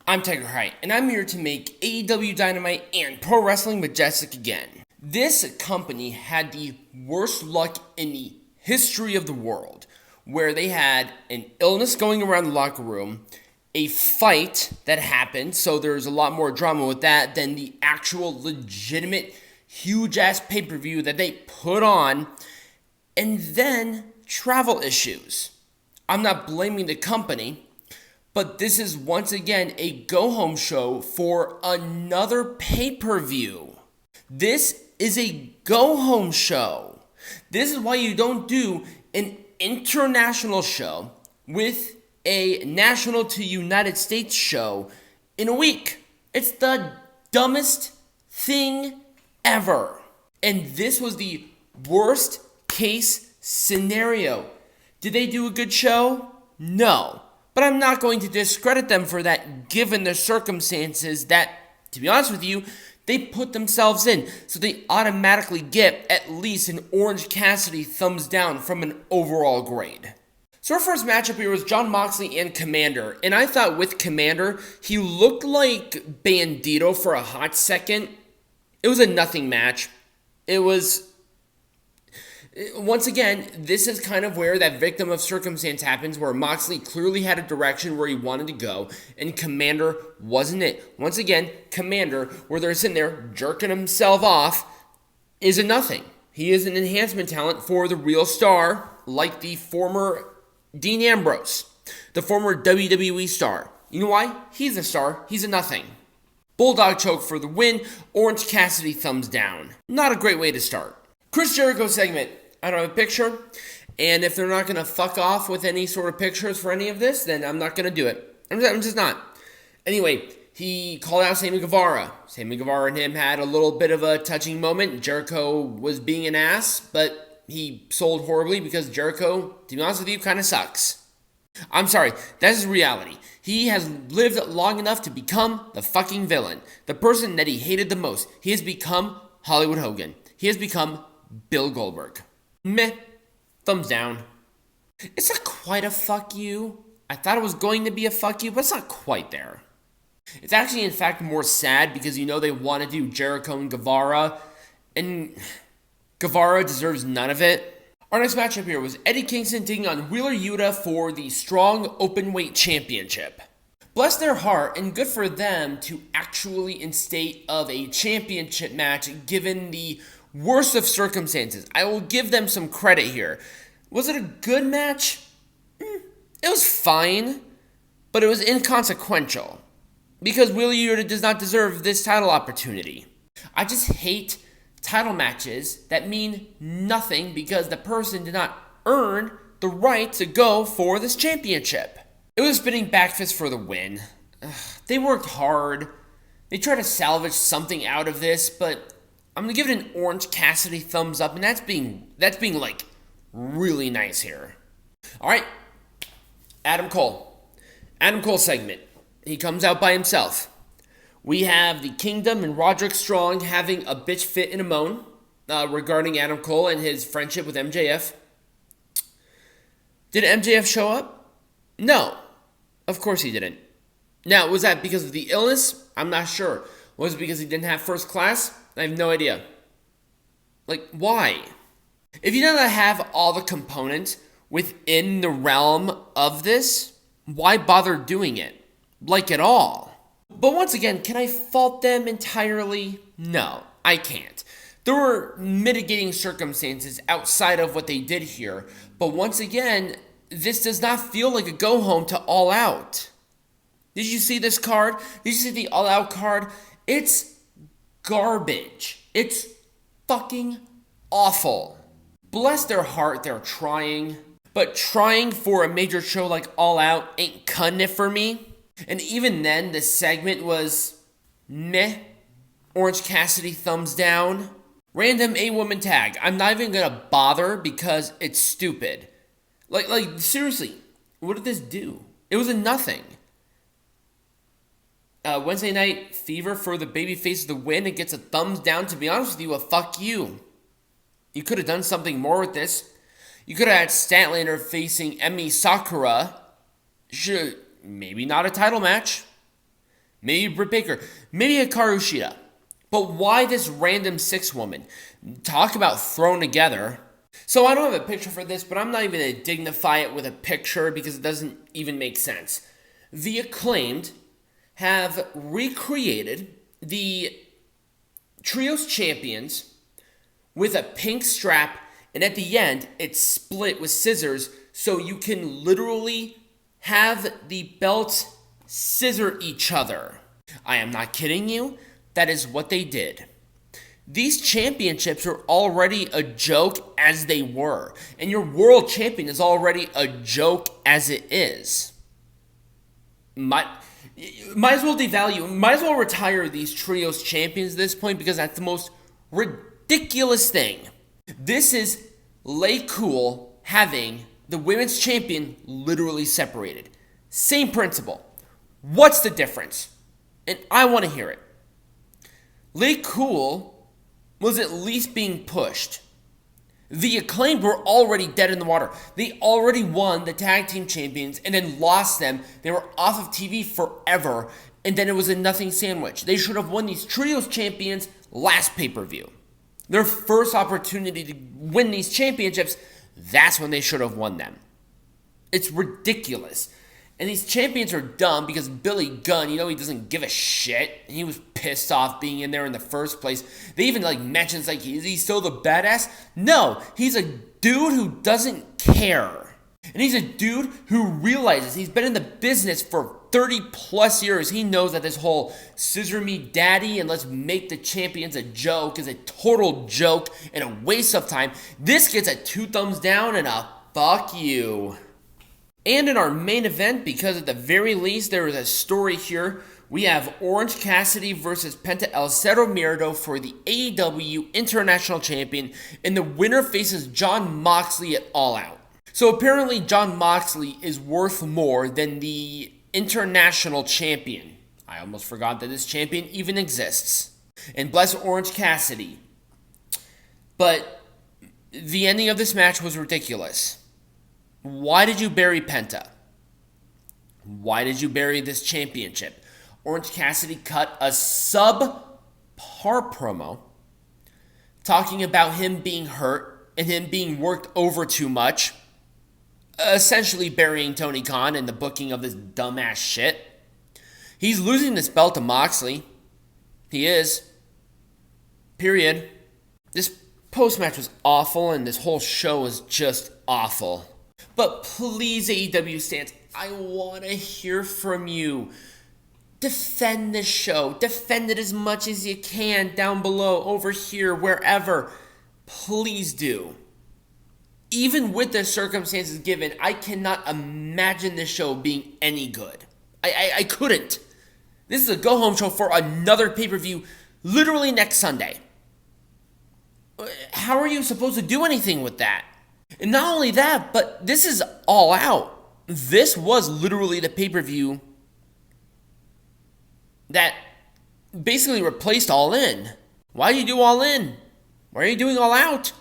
I'm Tiger Height, and I'm here to make AEW Dynamite and Pro Wrestling Majestic again. This company had the worst luck in the history of the world, where they had an illness going around the locker room, a fight that happened, so there's a lot more drama with that than the actual legitimate huge-ass pay-per-view that they put on, and then travel issues. I'm not blaming the company, but this is once again a go-home show for another pay-per-view. This is a go-home show. This is why you don't do an international show with a national to United States show in a week. It's the dumbest thing ever. And this was the worst case scenario. Did they do a good show? No. But I'm not going to discredit them for that given the circumstances that, to be honest with you, they put themselves in. So they automatically get at least an Orange Cassidy thumbs down from an overall grade. So our first matchup here was Jon Moxley and Komander. And I thought with Komander, he looked like Bandito for a hot second. It was a nothing match. It was... Once again, this is kind of where that victim of circumstance happens, where Moxley clearly had a direction where he wanted to go, and Komander wasn't it. Once again, Komander, where they're sitting there jerking himself off, is a nothing. He is an enhancement talent for the real star, like the former Dean Ambrose, the former WWE star. You know why? He's a star. He's a nothing. Bulldog choke for the win. Orange Cassidy thumbs down. Not a great way to start. Chris Jericho segment. I don't have a picture, and if they're not going to fuck off with any sort of pictures for any of this, then I'm not going to do it. I'm just not. Anyway, he called out Sammy Guevara. Sammy Guevara and him had a little bit of a touching moment. Jericho was being an ass, but he sold horribly because Jericho, to be honest with you, kind of sucks. I'm sorry, that's his reality. He has lived long enough to become the fucking villain. The person that he hated the most. He has become Hollywood Hogan. He has become Bill Goldberg. Meh. Thumbs down. It's not quite a fuck you. I thought it was going to be a fuck you, but it's not quite there. It's actually, in fact, more sad because you know they want to do Jericho and Guevara, and Guevara deserves none of it. Our next matchup here was Eddie Kingston taking on Wheeler Yuta for the Strong Openweight Championship. Bless their heart, and good for them to actually instate of a championship match given the worst of circumstances. I will give them some credit here. Was it a good match? It was fine, but it was inconsequential. Because Wheeler Yuta does not deserve this title opportunity. I just hate title matches that mean nothing because the person did not earn the right to go for this championship. It was a spinning back fist for the win. They worked hard. They tried to salvage something out of this, but I'm going to give it an Orange Cassidy thumbs up, and that's being like really nice here. All right, Adam Cole. Adam Cole segment. He comes out by himself. We have the Kingdom and Roderick Strong having a bitch fit and a moan regarding Adam Cole and his friendship with MJF. Did MJF show up? No. Of course he didn't. Now, was that because of the illness? I'm not sure. Was it because he didn't have first class? I have no idea. Like, why? If you don't have all the components within the realm of this, why bother doing it? Like, at all? But once again, can I fault them entirely? No, I can't. There were mitigating circumstances outside of what they did here, but once again, this does not feel like a go-home to All Out. Did you see this card? Did you see the All Out card? It's garbage. It's fucking awful. Bless their heart, they're trying. But trying for a major show like All Out ain't cutting it for me. And even then, the segment was meh. Orange Cassidy thumbs down. Random 8-woman tag. I'm not even gonna bother because it's stupid. Like seriously, what did this do? It was a nothing. Wednesday Night Fever for the babyface of the win. It gets a thumbs down. To be honest with you, a fuck you. You could have done something more with this. You could have had Statlander facing Sakura. Maybe not a title match. maybe Britt Baker, maybe Hikaru Shida. But why this random 6-woman? Talk about thrown together. So I don't have a picture for this, but I'm not even going to dignify it with a picture because it doesn't even make sense. The Acclaimed have recreated the Trios Champions with a pink strap, and at the end, it's split with scissors, so you can literally have the belts scissor each other. I am not kidding you. That is what they did. These championships are already a joke as they were, and your world champion is already a joke as it is. Might as well devalue, might as well retire these trios champions at this point because that's the most ridiculous thing. This is Lay Cool having the women's champion literally separated. Same principle. What's the difference? And I want to hear it. Lay Cool was at least being pushed. The Acclaimed were already dead in the water. They already won the tag team champions and then lost them. They were off of TV forever, and then it was a nothing sandwich. They should have won these trios champions last pay-per-view. Their first opportunity to win these championships, that's when they should have won them. It's ridiculous. And these champions are dumb because Billy Gunn, he doesn't give a shit. He was pissed off being in there in the first place. They even mentions is he still the badass? No, he's a dude who doesn't care. And he's a dude who realizes he's been in the business for 30 plus years. He knows that this whole scissor me daddy and let's make the champions a joke is a total joke and a waste of time. This gets a 2 thumbs down and a fuck you. And in our main event, because at the very least there is a story here, we have Orange Cassidy versus Penta El Cerro Miedo for the AEW International Champion, and the winner faces Jon Moxley at All Out. So apparently Jon Moxley is worth more than the International Champion. I almost forgot that this champion even exists. And bless Orange Cassidy. But the ending of this match was ridiculous. Why did you bury Penta? Why did you bury this championship? Orange Cassidy cut a subpar promo talking about him being hurt and him being worked over too much, essentially burying Tony Khan in the booking of this dumbass shit. He's losing this belt to Moxley. He is. Period. This post-match was awful, and this whole show was just awful. But please, AEW stans, I want to hear from you. Defend this show. Defend it as much as you can down below, over here, wherever. Please do. Even with the circumstances given, I cannot imagine this show being any good. I couldn't. This is a go-home show for another pay-per-view literally next Sunday. How are you supposed to do anything with that? And not only that, but this is All Out. This was literally the pay-per-view that basically replaced All In. Why do you do All In? Why are you doing All Out?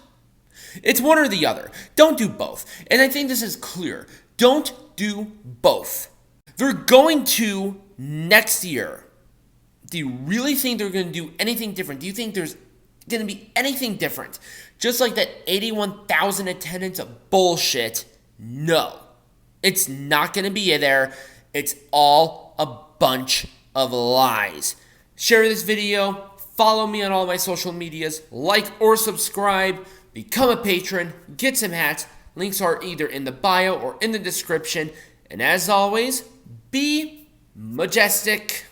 It's one or the other. Don't do both. And I think this is clear. Don't do both. They're going to next year. Do you really think they're going to do anything different? Do you think there's going to be anything different? Just like that 81,000 attendance of bullshit? No. It's not going to be there. It's all a bunch of lies. Share this video. Follow me on all my social medias. Like or subscribe. Become a patron. Get some hats. Links are either in the bio or in the description. And as always, be majestic.